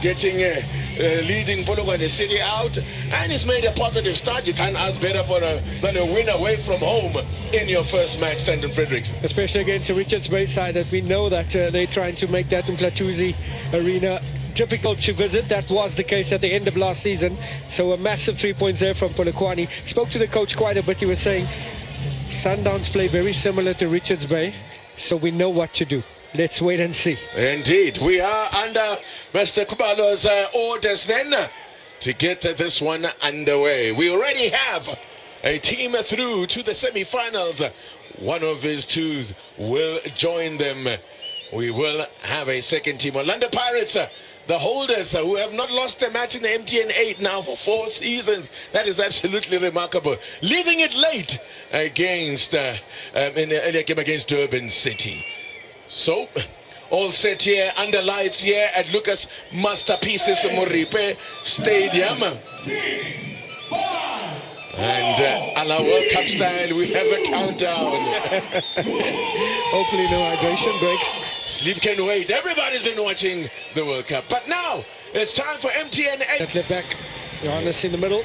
getting leading Polokwane City out, and he's made a positive start. You can't ask better than a win away from home in your first match, Stanton Fredericks. Especially against the Richards Bay side that we know that they're trying to make that Mplatuzi arena difficult to visit. That was the case at the end of last season. So a massive 3 points there from Polokwane. Spoke to the coach quite a bit. He was saying Sundowns play very similar to Richards Bay, so we know what to do. Let's wait and see. Indeed, we are under Mr. Kubalo's orders then to get this one underway. We already have a team through to the semi-finals. One of his twos will join them. We will have a second team. Orlando Pirates, the holders who have not lost a match in the MTN8 now for 4 seasons. That is absolutely remarkable. Leaving it late against in the earlier game against Durban City. So, all set here under lights here at Lucas Masterpieces Moripe Stadium. And a la World Cup style, we have a countdown. Hopefully no hydration breaks. Sleep can wait. Everybody's been watching the World Cup. But now, it's time for MTN8. That left back, Johannes in the middle.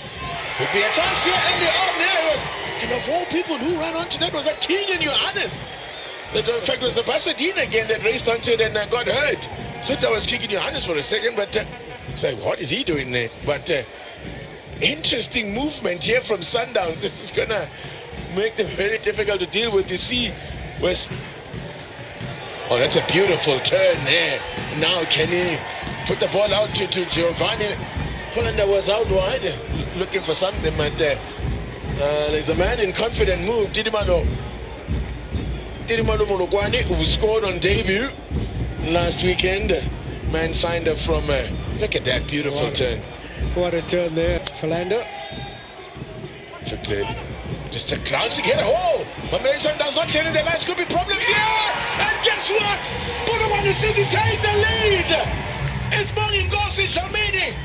Could be a chance here. And there was, and of all people who ran onto that was a Keegan Johannes. That in fact was the Pasadena again that raced onto it and got hurt. So that was Keegan Johannes for a second, but it's like, what is he doing there? But interesting movement here from Sundowns. This is gonna make them very difficult to deal with. You see, oh, that's a beautiful turn there. Now can he put the ball out to Giovanni? Fullander was out wide, looking for something, but there's a man in confident move, Didimano Polokwane, who scored on debut last weekend. Man signed up from, look at that beautiful turn. What a turn there, Fullander. Just a classic hit. Oh, Mamelodi does not clear in the lines. Could be problems here. And guess what? Polokwane City take the lead. It's Ngozi Dlamini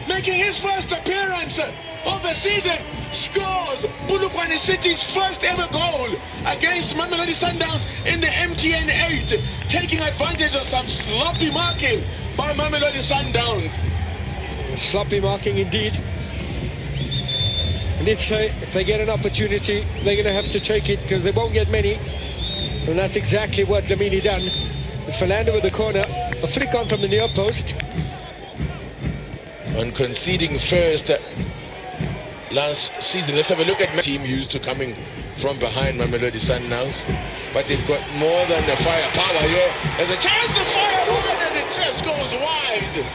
making his first appearance of the season. Scores Polokwane City's first ever goal against Mamelodi Sundowns in the MTN8, taking advantage of some sloppy marking by Mamelodi Sundowns. Sloppy marking indeed. And if they get an opportunity, they're going to have to take it because they won't get many. And that's exactly what Dlamini done. It's Fullander with the corner, a flick on from the near post. On conceding first last season, let's have a look at the team used to coming from behind Mamelodi Sundowns, but they've got more than the firepower here. There's a chance to fire one and it just goes wide.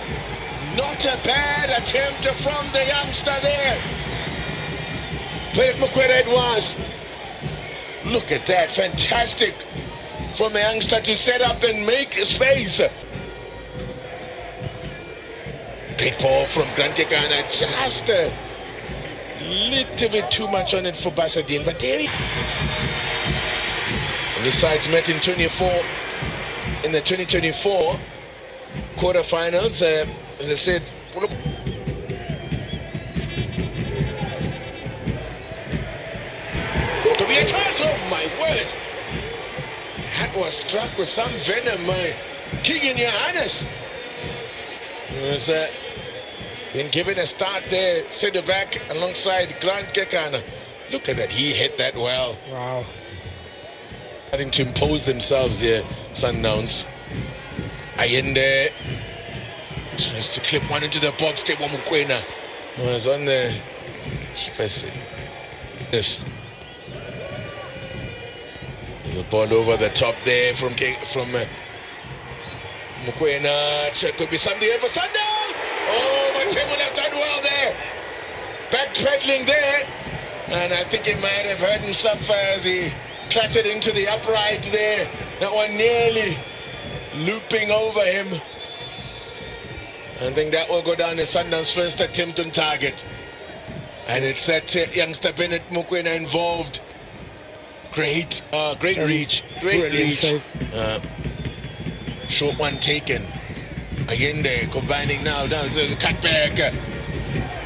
Not a bad attempt from the youngster there. Played Mokwena it was. Look at that, fantastic from a youngster to set up and make space. Great ball from Grant Kekana, just a little bit too much on it for Pasadena, but there he... And the sides met in the 2024 quarterfinals. As I said, could be a chance. Oh my word! That was struck with some venom by Keegan Johannes. Was been given a start there, center back alongside Grant Kekana. Look at that, he hit that well. Wow. Starting to impose themselves here, Sundowns. Ayende tries to clip one into the box. Tebo Mokwena was on the first. Yes. There's a ball over the top there from Mokwena. Could be something here for Sundowns. Oh, but Tebo has done well there. Backpedaling there. And I think he might have hurt himself as he clattered into the upright there. That one nearly looping over him. I think that will go down as Sundowns' first attempt on target. And it's that youngster Bennett Mokwena involved. Great reach. Great reach. Short one taken. Allende combining now. There's a cutback.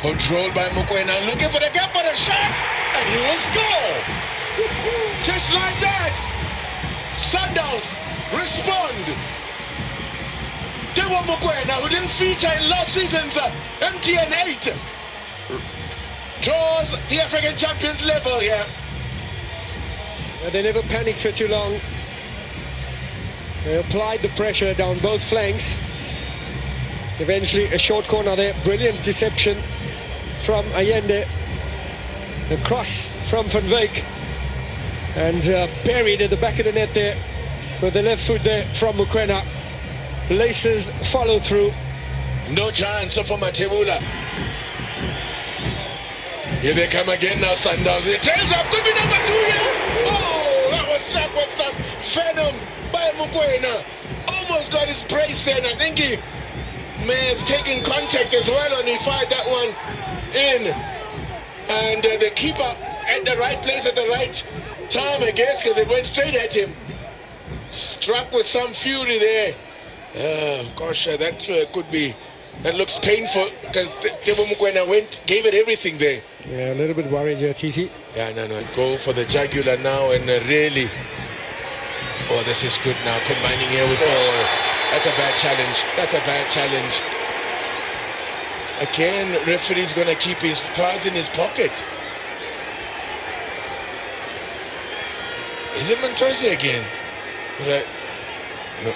Controlled by Mokwena. Looking for the gap for the shot. And he will score. Just like that. Sundowns respond. Dewa Mukwena, who didn't feature in last season's MTN8, draws the African champions level here. They never panicked for too long. They applied the pressure down both flanks. Eventually a short corner there, brilliant deception from Allende. The cross from Van Wyk, and buried at the back of the net there with the left foot there from Mukwena. Laces follow through. No chance for Matebula. Here they come again now, Sundowns. It turns up, could be number 2 here. Oh, that was struck with some venom by Mukwena. Almost got his brace there, and I think he may have taken contact as well when he fired that one in. And the keeper at the right place at the right time, I guess, because it went straight at him. Struck with some fury there. Gosh, that could be. That looks painful because Tebo Mukwena gave it everything there. Yeah, a little bit worried here, TT. Yeah, no. Go for the jugular now and really. Oh, this is good now. Combining here with. Oh, that's a bad challenge. That's a bad challenge. Again, referee's going to keep his cards in his pocket. Is it Montosi again? Right. No.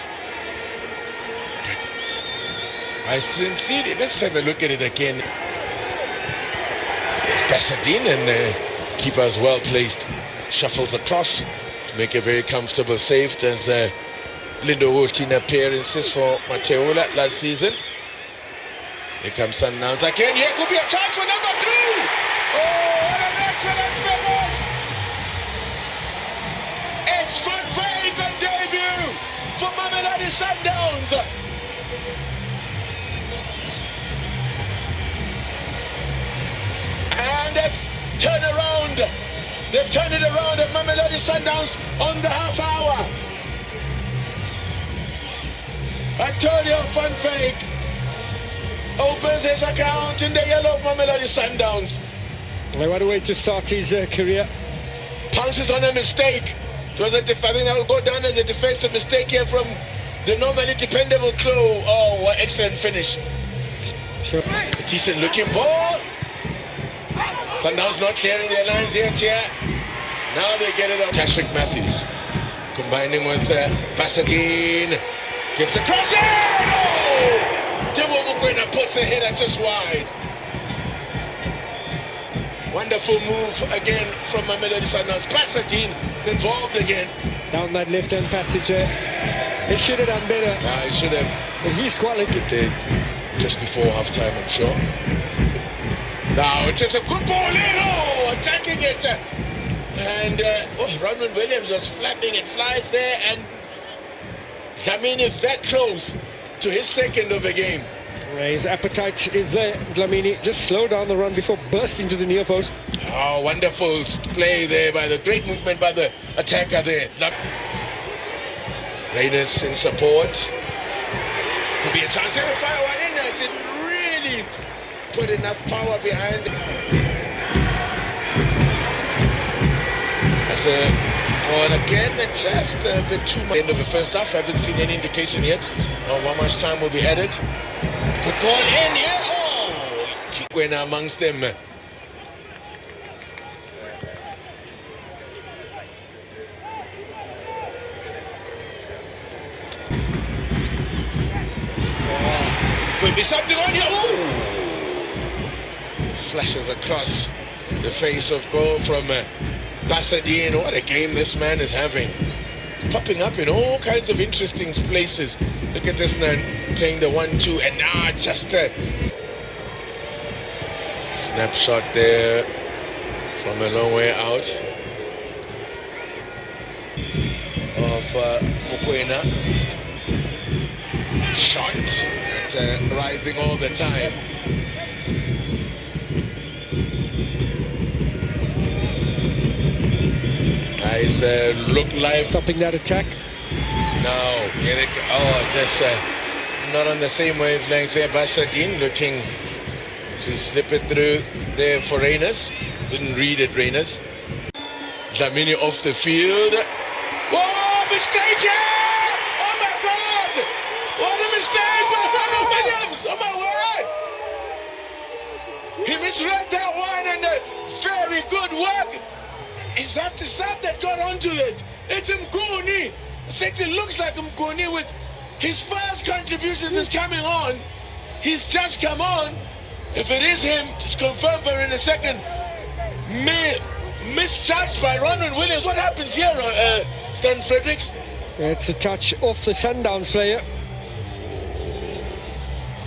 I sincerely, let's have a look at it again. It's Pasadena, and the keeper is well placed. Shuffles across to make a very comfortable save. There's Lindo Woltin appearances for Mateola last season. Here comes Sundowns again. Here could be a chance for number 2. Oh, what an excellent finish! It's Van Wyk on debut for Mamelodi Sundowns. And they've turned around. They've turned it around at Mamelodi Sundowns on the half hour. Antonio Van Wyk opens his account in the yellow of Mamelodi Sundowns. What a way to start his career. Pounces on a mistake. It was I think that will go down as a defensive mistake here from the normally dependable Klo. Oh, what excellent finish. Sure. It's a decent looking ball. Sundowns not clearing their lines yet here. Now they get it on. Tashrik Matthews combining with Pasadena. Gets the cross in! Oh! Tebo Mukwena puts the header just wide. Wonderful move again from Mamelodi Sundowns. Pasadena involved again. Down that left-hand passage there. He should have done better. He should have. But he's quality. It did just before half-time, I'm sure. Now it's just a good ball in. Oh, attacking it. And Ronald Williams was flapping. It flies there. And I mean, if that close to his second of the game. His appetite is there. Dlamini just slow down the run before bursting to the near post. Oh, wonderful play there by the great movement by the attacker there. Raiders in support. Could be a chance there to fire one in there. Didn't really put enough power behind. That's a ball again, just a bit too much. End of the first half, I haven't seen any indication yet of how much time will be added. Good ball in here. Oh, Kikwena amongst them. Could be something on here. Oh! Flashes across the face of goal from Pasadena. What a game this man is having. It's popping up in all kinds of interesting places. Look at this man playing the 1-2, and now just a snapshot there from a long way out of Mukwena. Shot rising all the time. Nice look live. Stopping that attack. No, here they go. Oh, just not on the same wavelength there. Pasadena looking to slip it through there for Reyners. Didn't read it, Reyners. Dlamini off the field. Whoa, mistake here! Oh my God! What a mistake misread that one, and very good work. Is that the sub that got onto it? It's Mkuni. I think it looks like Mkuni with his first contributions is coming on. He's just come on. If it is him, just confirm for in a second. Misjudged by Ronald Williams. What happens here, Stan Fredericks? It's a touch off the Sundowns player.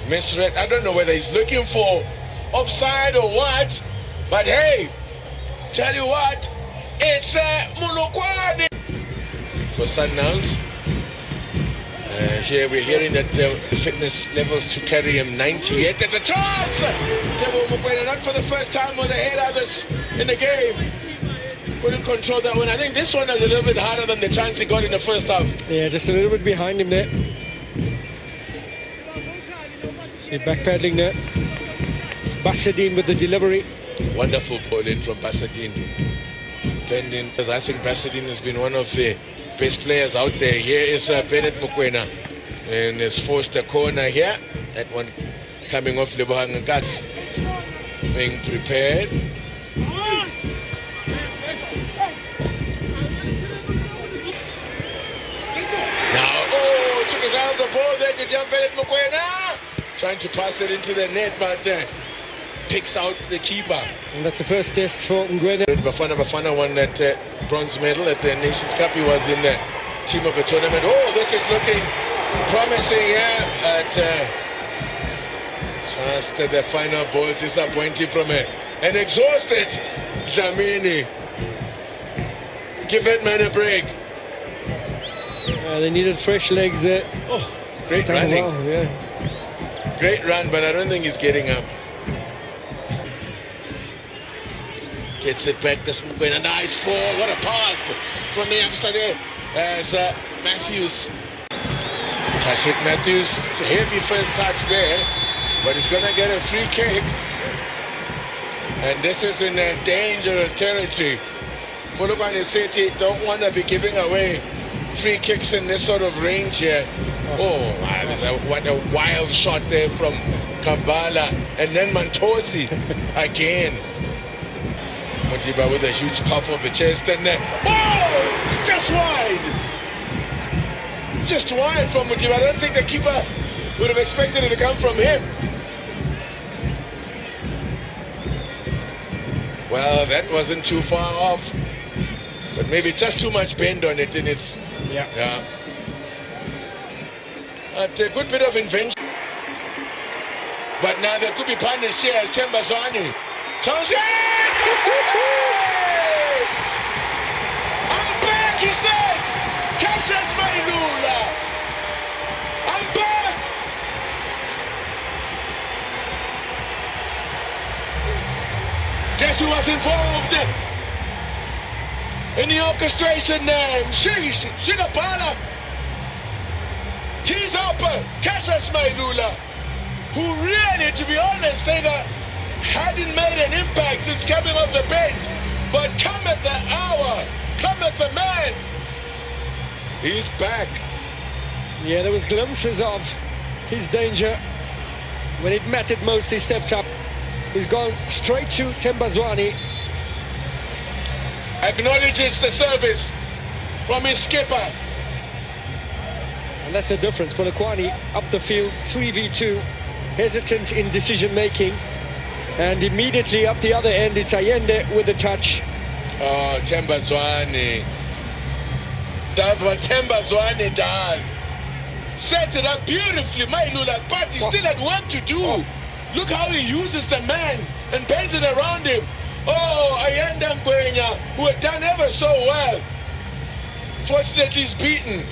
Misread. I don't know whether he's looking for offside or what, but hey, tell you what, it's Polokwane for Sundowns. Here we're hearing that fitness levels to carry him 98. There's a chance! Tebo Mokoena, not for the first time, with the head others in the game. Couldn't control that one. I think this one was a little bit harder than the chance he got in the first half. Yeah, just a little bit behind him there. See, backpedaling there. It's Bassadine with the delivery. Wonderful pull-in from Bassadine. Pending, because I think Bassadine has been one of the best players out there. Here is Bennett Mokoena, and has forced a corner here. That one coming off Lebohang and Guts. Being prepared. Now, oh, took his eye off the ball there to jump Bennett Mokoena. Trying to pass it into the net, but picks out the keeper. And that's the first test for Ngwena. Bafana won that bronze medal at the Nations Cup. He was in the team of the tournament. Oh, this is looking promising here at just the final ball. Disappointing from an exhausted Dlamini. Give that man a break. They needed fresh legs there. Oh, great running. Well, yeah. Great run, but I don't think he's getting up. Gets it back to Smugwen. A nice ball. What a pass from the youngster there. As Matthews. Tashik Matthews. It's a heavy first touch there. But he's going to get a free kick. And this is in a dangerous territory. Polokwane City don't want to be giving away free kicks in this sort of range here. Oh, what a wild shot there from Kabala. And then Mantosi again. Modiba with a huge puff of the chest, and then oh, just wide from Modiba. I don't think the keeper would have expected it to come from him. Well, that wasn't too far off, but maybe just too much bend on it, and it's yeah. But a good bit of invention. But now there could be punished here as Themba Zwane. Chance! I'm back, he says! Cassius Mailula! I'm back! Guess who was involved in the orchestration there? Shigapala! Tease up Cassius Mailula, who really, to be honest, hadn't made an impact since coming off the bench. But cometh the hour, cometh the man. He's back. Yeah, there was glimpses of his danger. When it mattered most, he stepped up. He's gone straight to Themba Zwane. Acknowledges the service from his skipper. And that's the difference. Polokwane up the field, 3v2, hesitant in decision-making. And immediately up the other end, it's Allende with a touch. Oh, Themba Zwane does what Themba Zwane does. Sets it up beautifully, Mailula, but he still had work to do. Look how he uses the man and bends it around him. Oh, Ayanda Ngwenya, who had done ever so well. Fortunately, he's beaten.